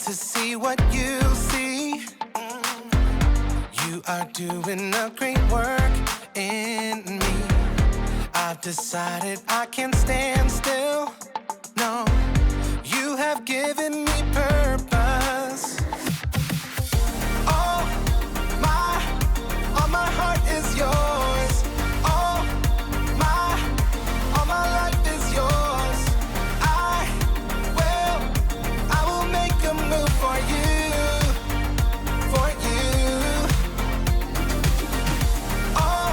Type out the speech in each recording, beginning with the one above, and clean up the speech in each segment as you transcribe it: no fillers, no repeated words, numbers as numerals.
to see what you see. You are doing a great work in me. I've decided I can't stand still. No, you have given me purpose. All my heart is yours. All my life is yours. I will make a move for you, for you. All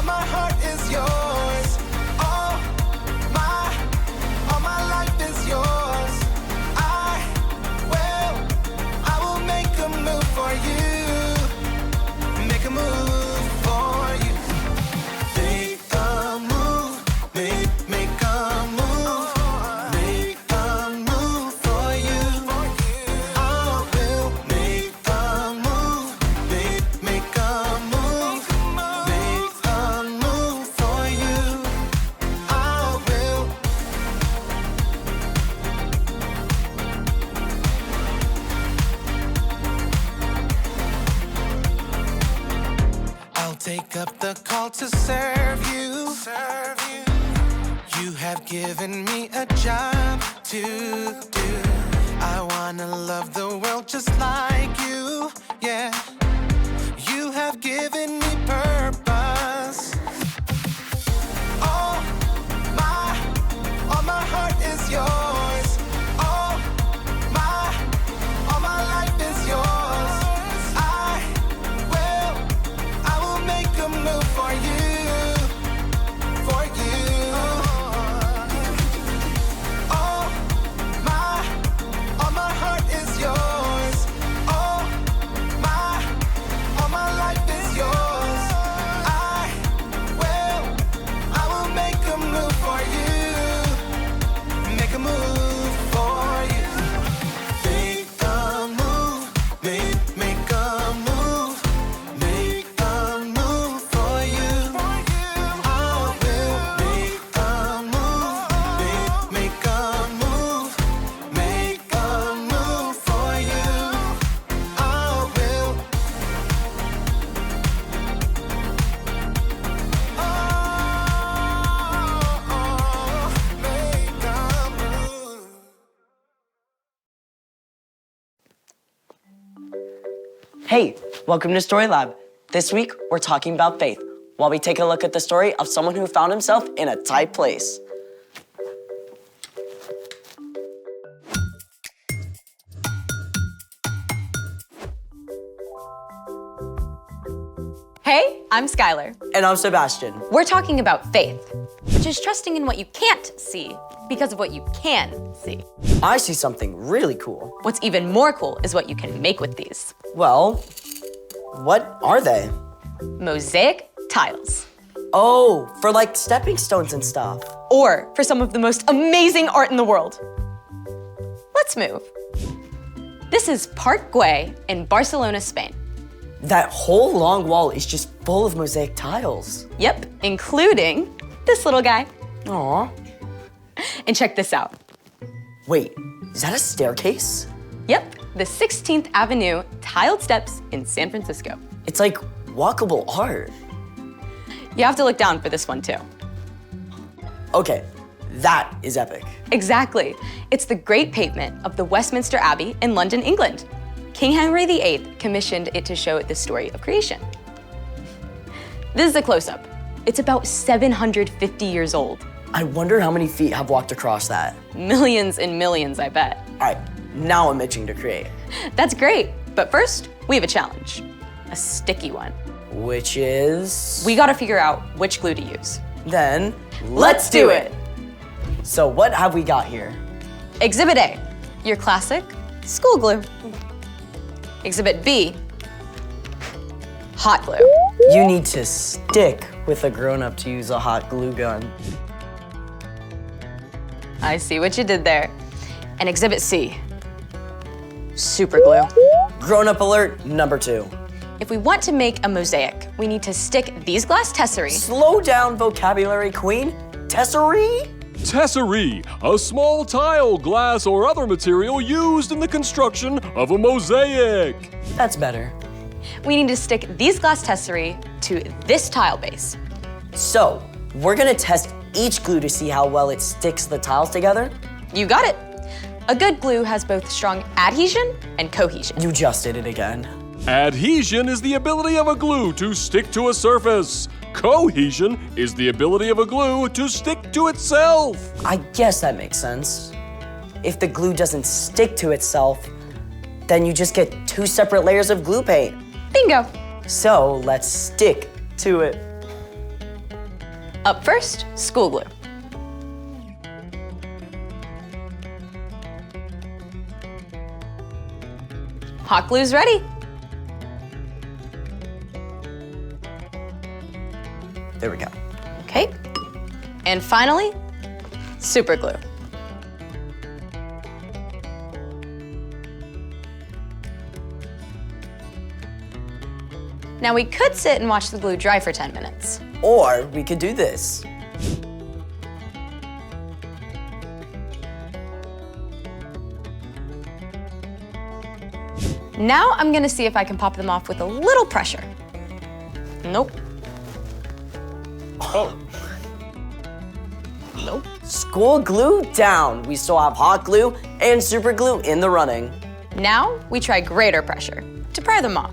my heart is yours. All my life is yours. I will make a move for you. Make a move for you. Make a move. Make a move. Make a move for you. I will make a move. Make a move. Make a move for you. I will. I'll take up the call to serve you. You have given me a job to do. I wanna love the world just like you. Yeah, you have given me purpose. All my heart is yours. All my life is yours. I will make a move for you, for you. All my heart is yours. All my life is yours. I will make a move for you. Make a move for you. Make a move. Make a move. Make a move for you. I will make a move. Make a move. Make a move for you. I will. Make a move. Hey, welcome to Story Lab. This week, we're talking about faith, while we take a look at the story of someone who found himself in a tight place. Hey, I'm Skylar. And I'm Sebastian. We're talking about faith, which is trusting in what you can't see because of what you can see. I see something really cool. What's even more cool is what you can make with these. Well, what are they? Mosaic tiles. Oh, for like stepping stones and stuff. Or for some of the most amazing art in the world. Let's move. This is Parc Güell in Barcelona, Spain. That whole long wall is just full of mosaic tiles. Yep, including this little guy. Aw. And check this out. Wait, is that a staircase? Yep, the 16th Avenue tiled steps in San Francisco. It's like walkable art. You have to look down for this one too. Okay, that is epic. Exactly. It's the Great Pavement of the Westminster Abbey in London, England. King Henry VIII commissioned it to show the story of creation. This is a close-up. It's about 750 years old. I wonder how many feet have walked across that. Millions and millions, I bet. All right, now I'm itching to create. That's great, but first, we have a challenge. A sticky one. Which is? We gotta figure out which glue to use. Then, Let's do it. So what have we got here? Exhibit A, your classic school glue. Exhibit B, hot glue. You need to stick with a grown-up to use a hot glue gun. I see what you did there. And Exhibit C, super glue. Grown-up alert number 2. If we want to make a mosaic, we need to stick these glass tesserae. Slow down, vocabulary queen. Tesserae? Tesserae, a small tile, glass, or other material used in the construction of a mosaic. That's better. We need to stick these glass tesserae to this tile base. So, we're gonna test each glue to see how well it sticks the tiles together? You got it. A good glue has both strong adhesion and cohesion. You just did it again. Adhesion is the ability of a glue to stick to a surface. Cohesion is the ability of a glue to stick to itself. I guess that makes sense. If the glue doesn't stick to itself, then you just get two separate layers of glue paint. Bingo. So let's stick to it. Up first, school glue. Hot glue's ready. There we go. Okay. And finally, super glue. Now we could sit and watch the glue dry for 10 minutes. Or we could do this. Now I'm gonna see if I can pop them off with a little pressure. Nope. Oh. Nope. School glue down. We still have hot glue and super glue in the running. Now we try greater pressure to pry them off.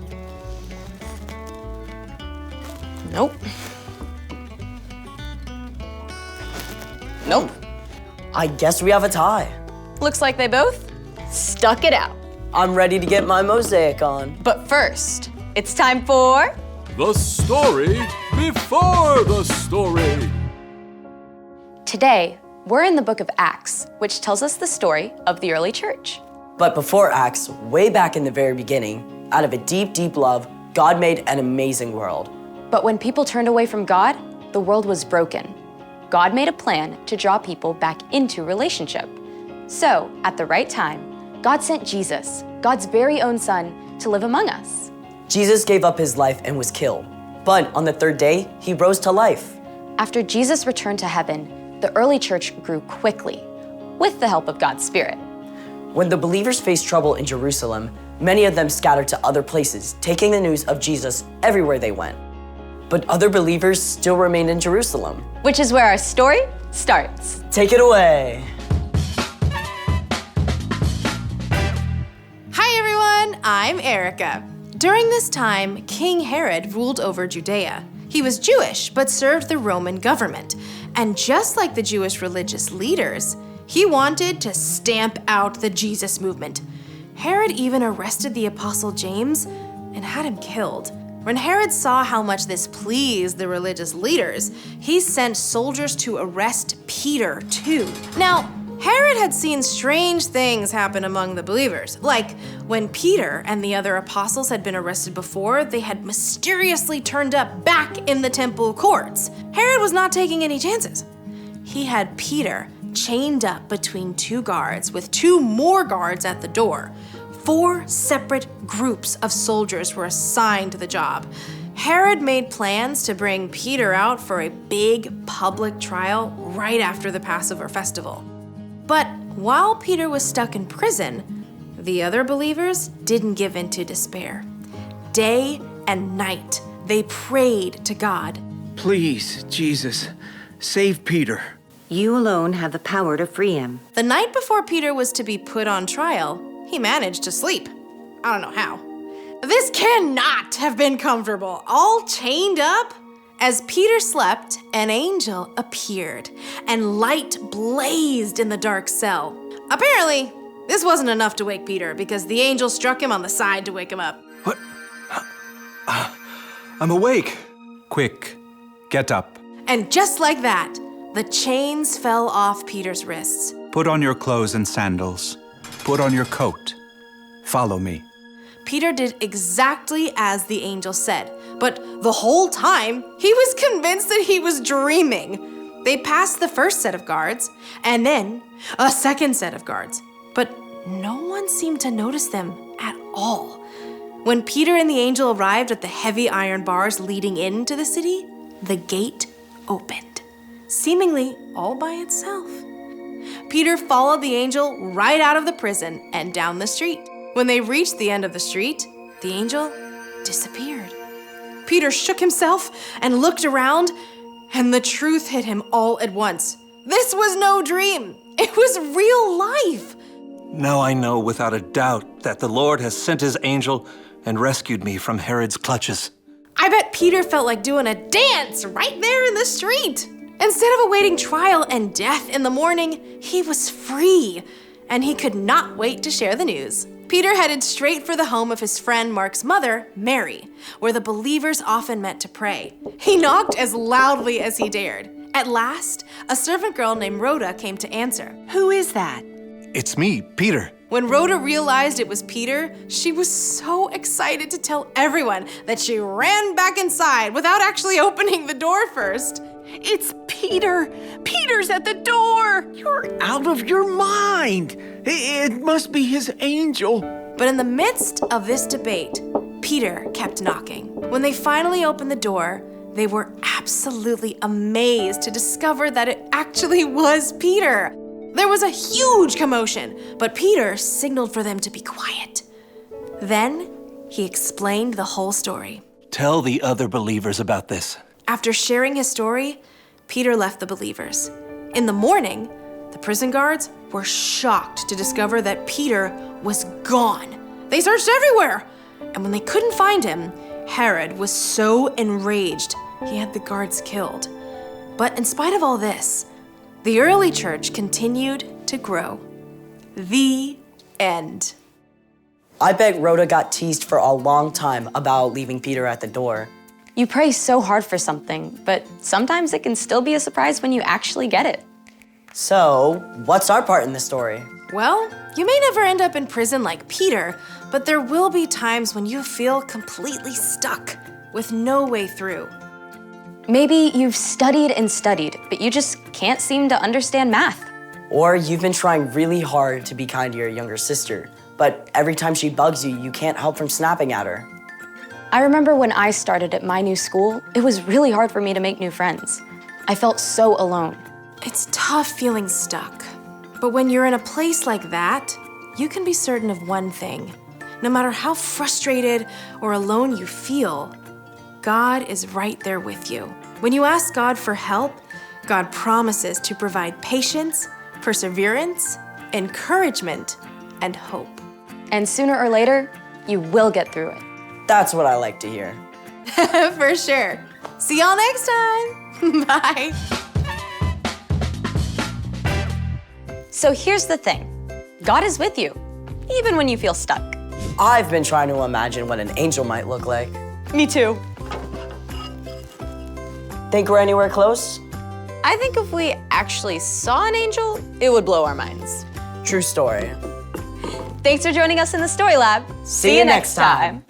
Nope. Nope. I guess we have a tie. Looks like they both stuck it out. I'm ready to get my mosaic on. But first, it's time for... The story before the story. Today, we're in the book of Acts, which tells us the story of the early church. But before Acts, way back in the very beginning, out of a deep, deep love, God made an amazing world. But when people turned away from God, the world was broken. God made a plan to draw people back into relationship. So, at the right time, God sent Jesus, God's very own son, to live among us. Jesus gave up his life and was killed. But on the third day, he rose to life. After Jesus returned to heaven, the early church grew quickly, with the help of God's Spirit. When the believers faced trouble in Jerusalem, many of them scattered to other places, taking the news of Jesus everywhere they went. But other believers still remained in Jerusalem. Which is where our story starts. Take it away. Hi everyone, I'm Erica. During this time, King Herod ruled over Judea. He was Jewish, but served the Roman government. And just like the Jewish religious leaders, he wanted to stamp out the Jesus movement. Herod even arrested the Apostle James and had him killed. When Herod saw how much this pleased the religious leaders, he sent soldiers to arrest Peter too. Now, Herod had seen strange things happen among the believers. Like when Peter and the other apostles had been arrested before, they had mysteriously turned up back in the temple courts. Herod was not taking any chances. He had Peter chained up between two guards with two more guards at the door. 4 separate groups of soldiers were assigned to the job. Herod made plans to bring Peter out for a big public trial right after the Passover festival. But while Peter was stuck in prison, the other believers didn't give in to despair. Day and night, they prayed to God. Please, Jesus, save Peter. You alone have the power to free him. The night before Peter was to be put on trial, he managed to sleep. I don't know how. This cannot have been comfortable, all chained up. As Peter slept, an angel appeared, and light blazed in the dark cell. Apparently, this wasn't enough to wake Peter because the angel struck him on the side to wake him up. What? I'm awake. Quick, get up. And just like that, the chains fell off Peter's wrists. Put on your clothes and sandals. Put on your coat. Follow me. Peter did exactly as the angel said, but the whole time, he was convinced that he was dreaming. They passed the first set of guards, and then a second set of guards, but no one seemed to notice them at all. When Peter and the angel arrived at the heavy iron bars leading into the city, the gate opened. seemingly all by itself. Peter followed the angel right out of the prison and down the street. When they reached the end of the street, the angel disappeared. Peter shook himself and looked around, and the truth hit him all at once. This was no dream. It was real life. Now I know without a doubt that the Lord has sent his angel and rescued me from Herod's clutches. I bet Peter felt like doing a dance right there in the street. Instead of awaiting trial and death in the morning, he was free, and he could not wait to share the news. Peter headed straight for the home of his friend Mark's mother, Mary, where the believers often met to pray. He knocked as loudly as he dared. At last, a servant girl named Rhoda came to answer. Who is that? It's me, Peter. When Rhoda realized it was Peter, she was so excited to tell everyone that she ran back inside without actually opening the door first. It's Peter! Peter's at the door! You're out of your mind! It must be his angel. But in the midst of this debate, Peter kept knocking. When they finally opened the door, they were absolutely amazed to discover that it actually was Peter. There was a huge commotion, but Peter signaled for them to be quiet. Then he explained the whole story. Tell the other believers about this. After sharing his story, Peter left the believers. In the morning, the prison guards were shocked to discover that Peter was gone. They searched everywhere, and when they couldn't find him, Herod was so enraged he had the guards killed. But in spite of all this, the early church continued to grow. The end. I bet Rhoda got teased for a long time about leaving Peter at the door. You pray so hard for something, but sometimes it can still be a surprise when you actually get it. So, what's our part in the story? Well, you may never end up in prison like Peter, but there will be times when you feel completely stuck with no way through. Maybe you've studied and studied, but you just can't seem to understand math. Or you've been trying really hard to be kind to your younger sister, but every time she bugs you, you can't help from snapping at her. I remember when I started at my new school, it was really hard for me to make new friends. I felt so alone. It's tough feeling stuck, but when you're in a place like that, you can be certain of one thing. No matter how frustrated or alone you feel, God is right there with you. When you ask God for help, God promises to provide patience, perseverance, encouragement, and hope. And sooner or later, you will get through it. That's what I like to hear. For sure. See y'all next time. Bye. So here's the thing. God is with you, even when you feel stuck. I've been trying to imagine what an angel might look like. Me too. Think we're anywhere close? I think if we actually saw an angel, it would blow our minds. True story. Thanks for joining us in the Story Lab. See you next time.